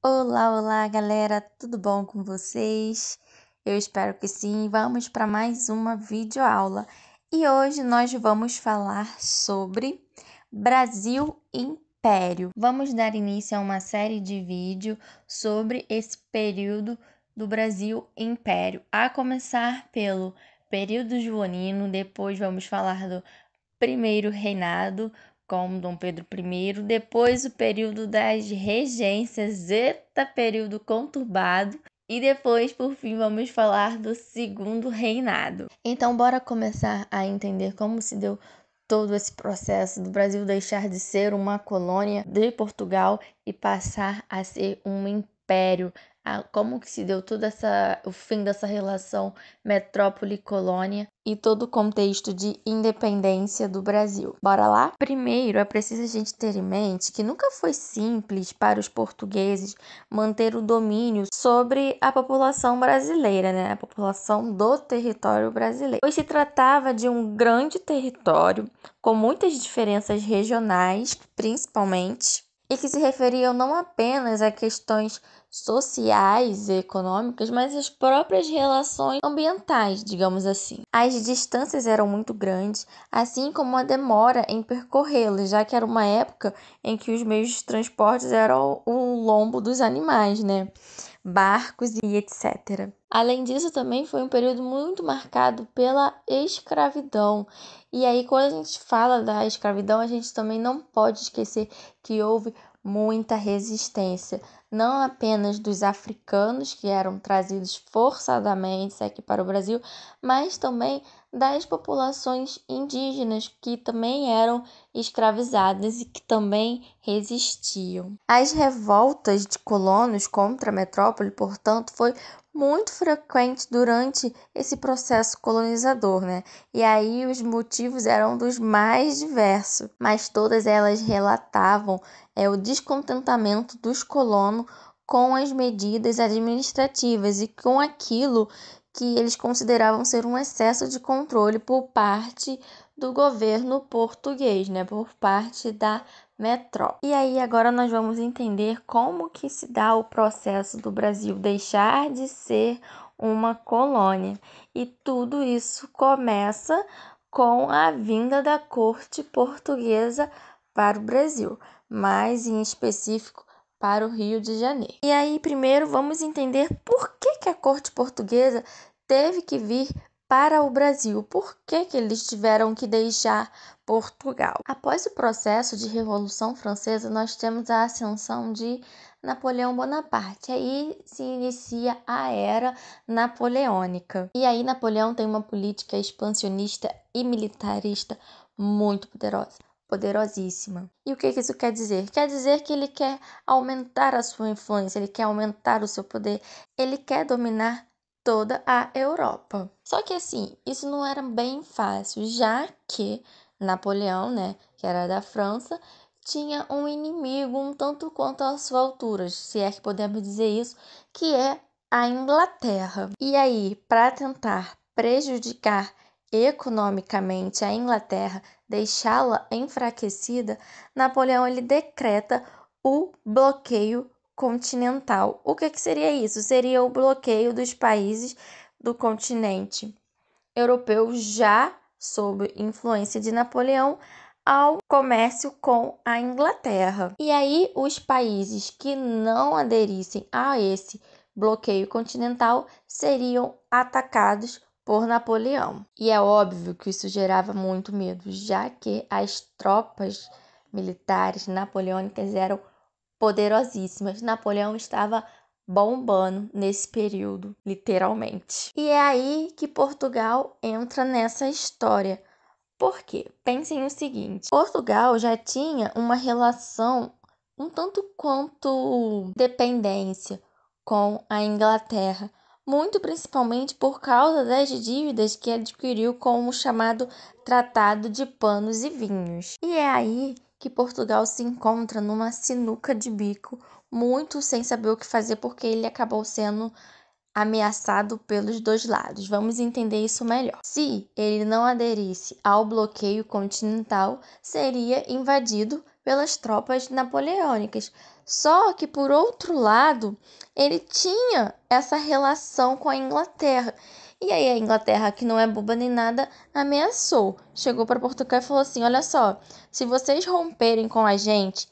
Olá, olá, galera, tudo bom com vocês? Eu espero que sim. Vamos para mais uma videoaula. E hoje nós vamos falar sobre Brasil Império. Vamos dar início a uma série de vídeos sobre esse período do Brasil Império, a começar pelo período joanino, depois vamos falar do primeiro reinado com Dom Pedro I, depois o período das regências, eita, período conturbado, e depois, por fim, vamos falar do segundo reinado. Então, bora começar a entender como se deu todo esse processo do Brasil deixar de ser uma colônia de Portugal e passar a ser um império. Como que se deu o fim dessa relação metrópole-colônia e todo o contexto de independência do Brasil. Bora lá? Primeiro, é preciso a gente ter em mente que nunca foi simples para os portugueses manter o domínio sobre a população brasileira, né? A população do território brasileiro. Pois se tratava de um grande território com muitas diferenças regionais, principalmente, e que se referiam não apenas a questões sociais e econômicas, mas as próprias relações ambientais, digamos assim. As distâncias eram muito grandes, assim como a demora em percorrê-las, já que era uma época em que os meios de transporte eram o lombo dos animais, né? Barcos e etc. Além disso, também foi um período muito marcado pela escravidão. E aí, quando a gente fala da escravidão, a gente também não pode esquecer que houve muita resistência, não apenas dos africanos que eram trazidos forçadamente aqui para o Brasil, mas também das populações indígenas que também eram escravizadas e que também resistiam. As revoltas de colonos contra a metrópole, portanto, foi muito frequente durante esse processo colonizador, né? E aí os motivos eram dos mais diversos, mas todas elas relatavam o descontentamento dos colonos com as medidas administrativas e com aquilo que eles consideravam ser um excesso de controle por parte do governo português, né? Por parte da metrópole. E aí agora nós vamos entender como que se dá o processo do Brasil deixar de ser uma colônia. E tudo isso começa com a vinda da corte portuguesa para o Brasil, mais em específico para o Rio de Janeiro. E aí primeiro vamos entender por que a corte portuguesa teve que vir para o Brasil. Por que eles tiveram que deixar Portugal? Após o processo de Revolução Francesa, nós temos a ascensão de Napoleão Bonaparte. Aí se inicia a era napoleônica. E aí Napoleão tem uma política expansionista e militarista muito poderosíssima. E o que isso quer dizer? Quer dizer que ele quer aumentar a sua influência, ele quer aumentar o seu poder, ele quer dominar toda a Europa. Só que assim, isso não era bem fácil, já que Napoleão, né, que era da França, tinha um inimigo um tanto quanto à sua altura, se é que podemos dizer isso, que é a Inglaterra. E aí, para tentar prejudicar economicamente a Inglaterra, deixá-la enfraquecida, Napoleão ele decreta o bloqueio continental. O que seria isso? Seria o bloqueio dos países do continente europeu já sob influência de Napoleão ao comércio com a Inglaterra. E aí os países que não aderissem a esse bloqueio continental seriam atacados por Napoleão. E é óbvio que isso gerava muito medo, já que as tropas militares napoleônicas eram poderosíssimas. Napoleão estava bombando nesse período, literalmente. E é aí que Portugal entra nessa história. Por quê? Pensem o seguinte: Portugal já tinha uma relação um tanto quanto dependência com a Inglaterra, muito principalmente por causa das dívidas que adquiriu com o chamado Tratado de Panos e Vinhos. E é aí que Portugal se encontra numa sinuca de bico, muito sem saber o que fazer, porque ele acabou sendo ameaçado pelos dois lados. Vamos entender isso melhor. Se ele não aderisse ao bloqueio continental, seria invadido pelas tropas napoleônicas. Só que, por outro lado, ele tinha essa relação com a Inglaterra. E aí a Inglaterra, que não é boba nem nada, ameaçou. Chegou para Portugal e falou assim: olha só, se vocês romperem com a gente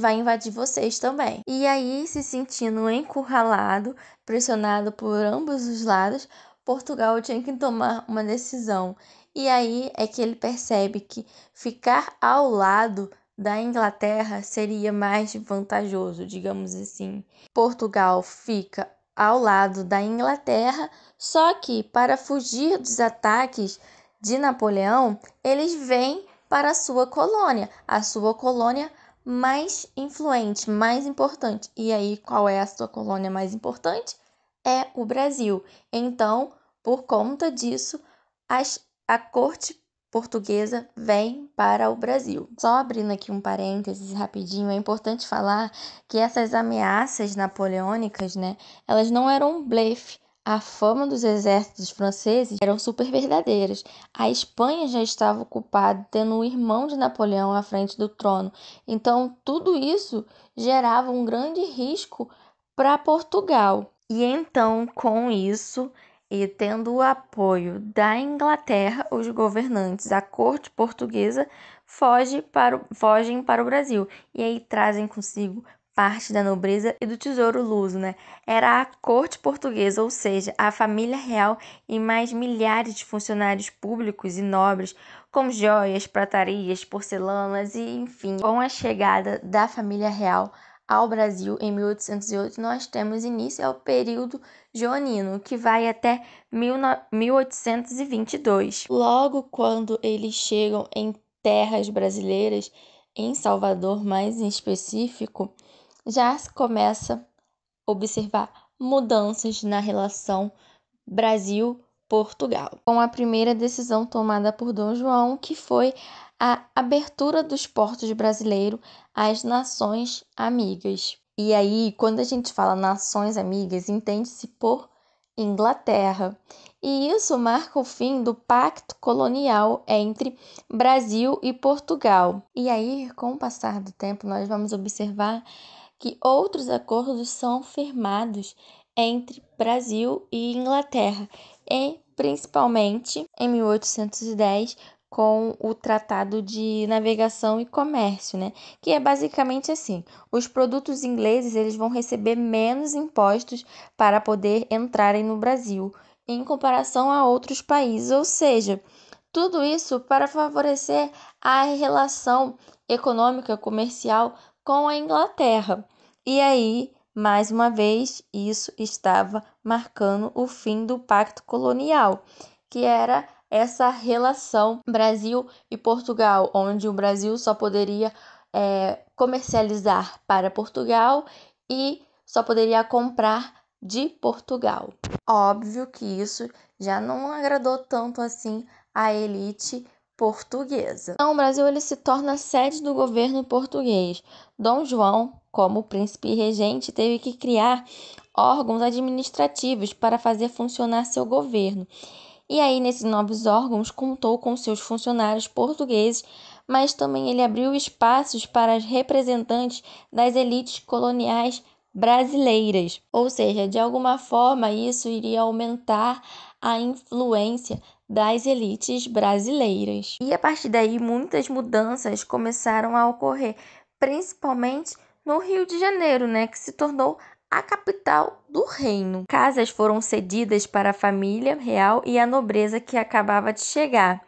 vai invadir vocês também. E aí, se sentindo encurralado, pressionado por ambos os lados, Portugal tinha que tomar uma decisão. E aí é que ele percebe que ficar ao lado da Inglaterra seria mais vantajoso, digamos assim. Portugal fica ao lado da Inglaterra, só que para fugir dos ataques de Napoleão, eles vêm para a sua colônia mais influente, mais importante. E aí, qual é a sua colônia mais importante? É o Brasil. Então, por conta disso, a corte portuguesa vem para o Brasil. Só abrindo aqui um parênteses rapidinho, é importante falar que essas ameaças napoleônicas, né, elas não eram um blefe. A fama dos exércitos franceses eram super verdadeiras. A Espanha já estava ocupada, tendo o irmão de Napoleão à frente do trono. Então, tudo isso gerava um grande risco para Portugal. E então, com isso, e tendo o apoio da Inglaterra, os governantes, a corte portuguesa, fogem para o Brasil. E aí trazem consigo parte da nobreza e do tesouro luso, né? Era a corte portuguesa, ou seja, a família real e mais milhares de funcionários públicos e nobres, com joias, pratarias, porcelanas e, enfim. Com a chegada da família real ao Brasil em 1808, nós temos início ao período joanino, que vai até 1822. Logo quando eles chegam em terras brasileiras, em Salvador mais em específico, já se começa a observar mudanças na relação Brasil-Portugal, com a primeira decisão tomada por Dom João, que foi a abertura dos portos brasileiros às nações amigas. E aí, quando a gente fala nações amigas, entende-se por Inglaterra. E isso marca o fim do pacto colonial entre Brasil e Portugal. E aí, com o passar do tempo, nós vamos observar que outros acordos são firmados entre Brasil e Inglaterra, e principalmente em 1810 com o Tratado de Navegação e Comércio, né? Que é basicamente assim: os produtos ingleses eles vão receber menos impostos para poder entrarem no Brasil, em comparação a outros países, ou seja, tudo isso para favorecer a relação econômica comercial com a Inglaterra. E aí, mais uma vez, isso estava marcando o fim do pacto colonial, que era essa relação Brasil e Portugal, onde o Brasil só poderia comercializar para Portugal e só poderia comprar de Portugal. Óbvio que isso já não agradou tanto assim a elite portuguesa. Então, o Brasil ele se torna sede do governo português. Dom João, como príncipe regente, teve que criar órgãos administrativos para fazer funcionar seu governo. E aí, nesses novos órgãos, contou com seus funcionários portugueses, mas também ele abriu espaços para os representantes das elites coloniais brasileiras. Ou seja, de alguma forma, isso iria aumentar a influência das elites brasileiras. E a partir daí, muitas mudanças começaram a ocorrer, principalmente no Rio de Janeiro, né, que se tornou a capital do reino. Casas foram cedidas para a família real e a nobreza que acabava de chegar.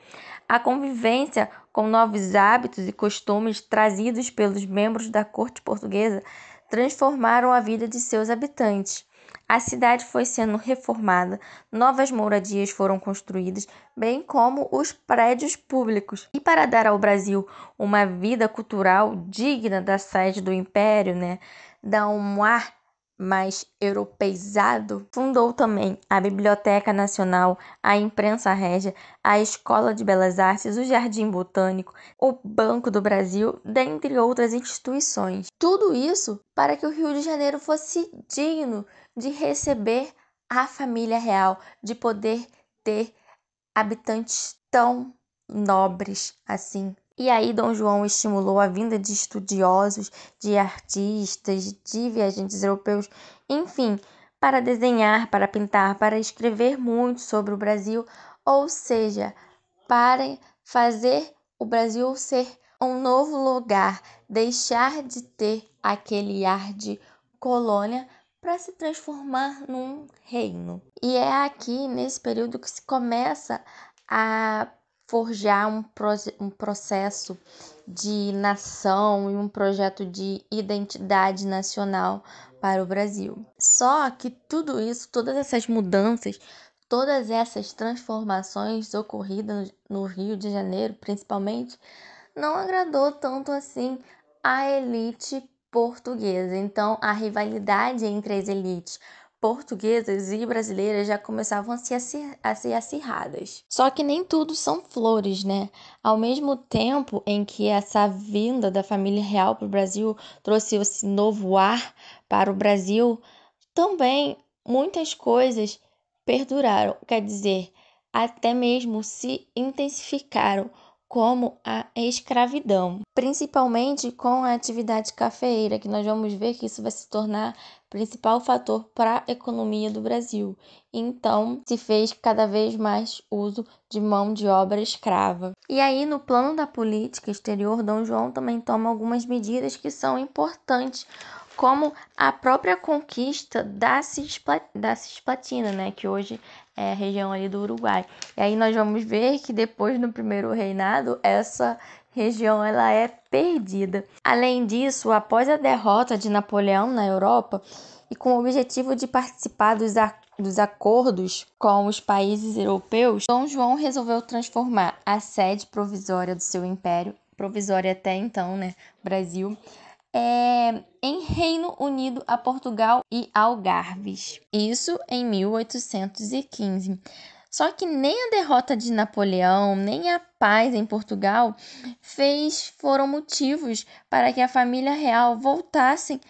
A convivência com novos hábitos e costumes trazidos pelos membros da corte portuguesa transformaram a vida de seus habitantes. A cidade foi sendo reformada, novas moradias foram construídas, bem como os prédios públicos. E para dar ao Brasil uma vida cultural digna da sede do Império, né, dar um ar mais europeizado, fundou também a Biblioteca Nacional, a Imprensa Régia, a Escola de Belas Artes, o Jardim Botânico, o Banco do Brasil, dentre outras instituições. Tudo isso para que o Rio de Janeiro fosse digno de receber a família real, de poder ter habitantes tão nobres assim E aí Dom João estimulou a vinda de estudiosos, de artistas, de viajantes europeus, enfim, para desenhar, para pintar, para escrever muito sobre o Brasil, ou seja, para fazer o Brasil ser um novo lugar, deixar de ter aquele ar de colônia para se transformar num reino. E é aqui, nesse período, que se começa a forjar um processo de nação e um projeto de identidade nacional para o Brasil. Só que tudo isso, todas essas mudanças, todas essas transformações ocorridas no Rio de Janeiro, principalmente, não agradou tanto assim a elite portuguesa. Então, a rivalidade entre as elites portuguesas e brasileiras já começavam a ser acirradas. Só que nem tudo são flores, né? Ao mesmo tempo em que essa vinda da família real para o Brasil trouxe esse novo ar para o Brasil, também muitas coisas perduraram, quer dizer, até mesmo se intensificaram, como a escravidão, principalmente com a atividade cafeeira, que nós vamos ver que isso vai se tornar principal fator para a economia do Brasil. Então, se fez cada vez mais uso de mão de obra escrava. E aí, no plano da política exterior, Dom João também toma algumas medidas que são importantes, como a própria conquista da Cisplatina, né, que hoje é a região ali do Uruguai. E aí nós vamos ver que depois no primeiro reinado, essa região ela é perdida. Além disso, após a derrota de Napoleão na Europa e com o objetivo de participar dos acordos com os países europeus, Dom João resolveu transformar a sede provisória do seu império, provisória até então, né, Brasil, em Reino Unido a Portugal e Algarves. Isso em 1815. Só que nem a derrota de Napoleão, nem a paz em Portugal foram motivos para que a família real voltasse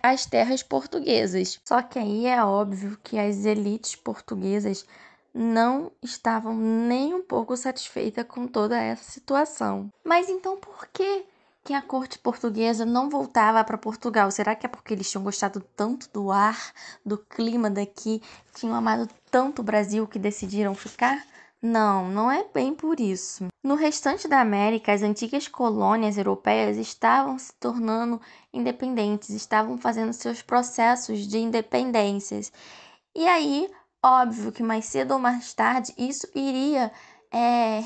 às terras portuguesas. Só que aí é óbvio que as elites portuguesas não estavam nem um pouco satisfeitas com toda essa situação. Mas então por que a corte portuguesa não voltava para Portugal? Será que é porque eles tinham gostado tanto do ar, do clima daqui, tinham amado tanto o Brasil que decidiram ficar? Não, não é bem por isso. No restante da América, as antigas colônias europeias estavam se tornando independentes, estavam fazendo seus processos de independências. E aí, óbvio que mais cedo ou mais tarde isso iria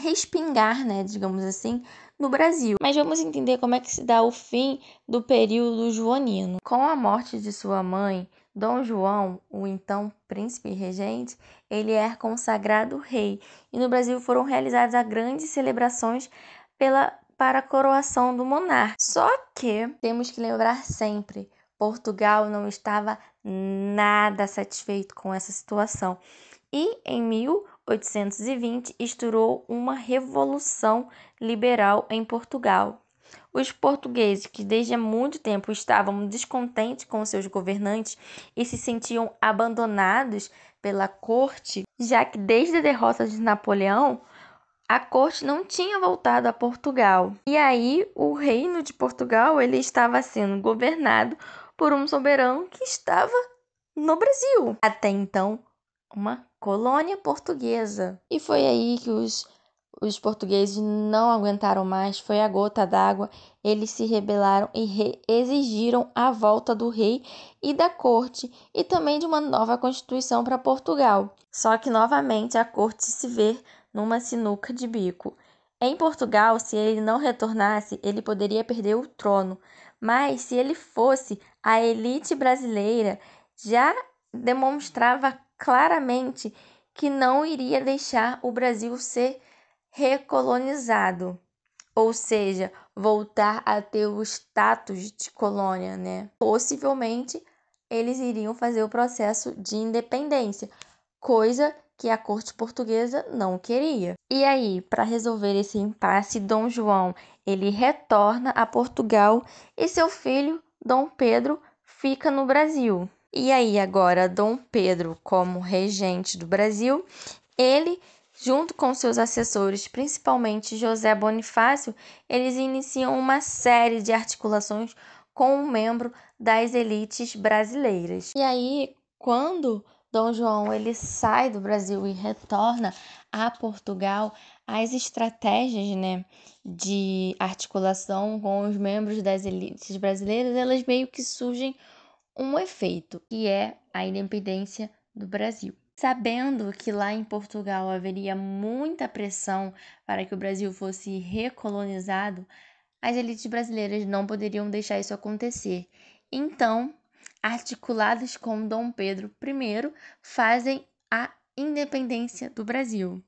respingar, né, digamos assim, no Brasil. Mas vamos entender como é que se dá o fim do período joanino. Com a morte de sua mãe, Dom João, o então príncipe regente, ele é consagrado rei. E no Brasil foram realizadas grandes celebrações para a coroação do monarca. Só que temos que lembrar sempre, Portugal não estava nada satisfeito com essa situação. E em 1820 estourou uma revolução liberal em Portugal. Os portugueses, que desde há muito tempo estavam descontentes com seus governantes e se sentiam abandonados pela corte, já que desde a derrota de Napoleão, a corte não tinha voltado a Portugal. E aí o reino de Portugal ele estava sendo governado por um soberano que estava no Brasil. Até então, uma colônia portuguesa. E foi aí que os portugueses não aguentaram mais, foi a gota d'água. Eles se rebelaram e exigiram a volta do rei e da corte e também de uma nova constituição para Portugal. Só que novamente a corte se vê numa sinuca de bico. Em Portugal, se ele não retornasse, ele poderia perder o trono. Mas se ele fosse, a elite brasileira já demonstrava claramente que não iria deixar o Brasil ser recolonizado, ou seja, voltar a ter o status de colônia, né? Possivelmente eles iriam fazer o processo de independência, coisa que a corte portuguesa não queria. E aí, para resolver esse impasse, Dom João, ele retorna a Portugal e seu filho, Dom Pedro, fica no Brasil. E aí agora Dom Pedro, como regente do Brasil, ele junto com seus assessores, principalmente José Bonifácio, eles iniciam uma série de articulações com um membro das elites brasileiras. E aí, quando Dom João ele sai do Brasil e retorna a Portugal, as estratégias, né, de articulação com os membros das elites brasileiras, elas meio que surgem um efeito, que é a independência do Brasil. Sabendo que lá em Portugal haveria muita pressão para que o Brasil fosse recolonizado, as elites brasileiras não poderiam deixar isso acontecer. Então, articuladas com Dom Pedro I, fazem a independência do Brasil.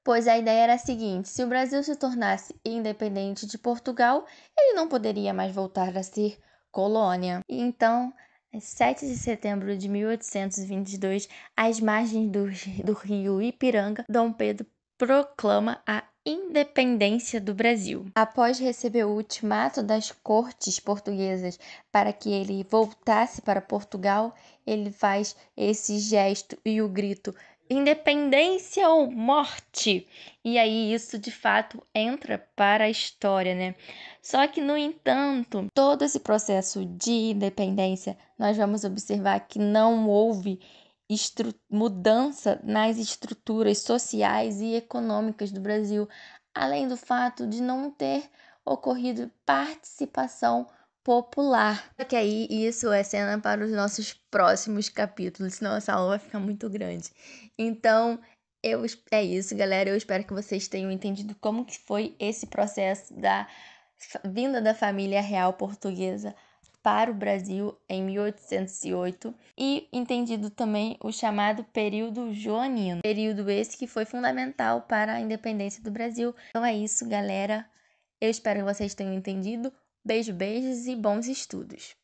Pois a ideia era a seguinte: se o Brasil se tornasse independente de Portugal, ele não poderia mais voltar a ser colônia. E então, em 7 de setembro de 1822, às margens do rio Ipiranga, Dom Pedro proclama a independência do Brasil. Após receber o ultimato das cortes portuguesas para que ele voltasse para Portugal, ele faz esse gesto e o grito: independência ou morte! E aí isso de fato entra para a história, né? Só que, no entanto, todo esse processo de independência, nós vamos observar que não houve mudança nas estruturas sociais e econômicas do Brasil, além do fato de não ter ocorrido participação popular. Só que aí isso é cena para os nossos próximos capítulos, senão essa aula vai ficar muito grande. Então, é isso, galera. Eu espero que vocês tenham entendido como que foi esse processo da vinda da família real portuguesa para o Brasil em 1808 e entendido também o chamado período joanino, período esse que foi fundamental para a independência do Brasil. Então é isso, galera. Eu espero que vocês tenham entendido. Beijos e bons estudos!